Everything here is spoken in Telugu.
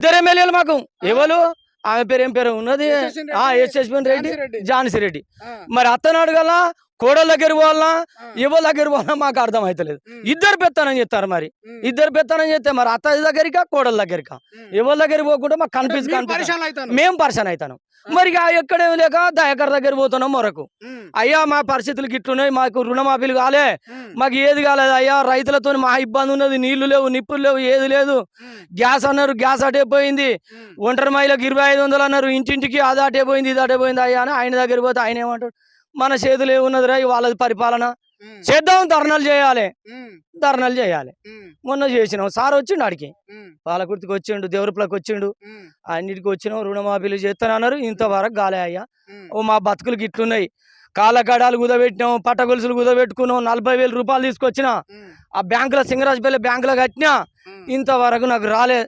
ఇద్దరు ఎమ్మెల్యేలు మాకు ఎవరు ఆమె పేరు ఏం పేరు ఉన్నది యశ్వంత్ రెడ్డి ఝాన్సీ రెడ్డి మరి అత్తనాడు గల కోడల దగ్గర పోవాలన్నా ఎవరి దగ్గర పోవాలన్నా మాకు అర్థం అవుతలేదు ఇద్దరు పెత్తనం చేస్తారు మరి ఇద్దరు పెత్తనం చేస్తే మరి అత్త దగ్గరికా కోడల దగ్గరికా ఎవరి దగ్గర పోకుండా మాకు కనిపిస్తుంది మేము పర్సన్ అవుతాను మరి ఎక్కడేమి లేక దయాకర్ దగ్గర పోతున్నాం మొరకు అయ్యా మా పరిస్థితులు గిట్లున్నాయి మాకు రుణమాఫీలు కాలే మాకు ఏది కాలేదు అయ్యా రైతులతో మా ఇబ్బంది ఉన్నది నీళ్లు లేవు నిప్పులు లేవు ఏది లేదు గ్యాస్ అన్నారు గ్యాస్ అటే పోయింది ఒంటరి మహిళకు 2500 అన్నారు ఇంటింటికి అది అటే పోయింది ఇది అటే పోయింది అయ్యా అని ఆయన దగ్గర పోతే ఆయన ఏమంటాడు మన చేతులు ఏమున్నదిరా వాళ్ళది పరిపాలన చేద్దాం ధర్నాలు చేయాలి మొన్న చేసినాం సార్ వచ్చిండు ఆడికి పాలకుర్తికి వచ్చిండు దేవరపులకు వచ్చిండు అన్నిటికి వచ్చినాం రుణమాఫీలు చేస్తానన్నారు ఇంతవరకు గాలే అయ్యా ఓ మా బతుకులు గిట్లున్నాయి కాళ్ళగడాలు కుదబెట్టినాం పట్ట గొలుసులు కుదబెట్టుకున్నాం 40,000 రూపాయలు తీసుకొచ్చిన ఆ బ్యాంకులో సింగరాజపల్లి బ్యాంకులో కట్టినా ఇంతవరకు నాకు రాలే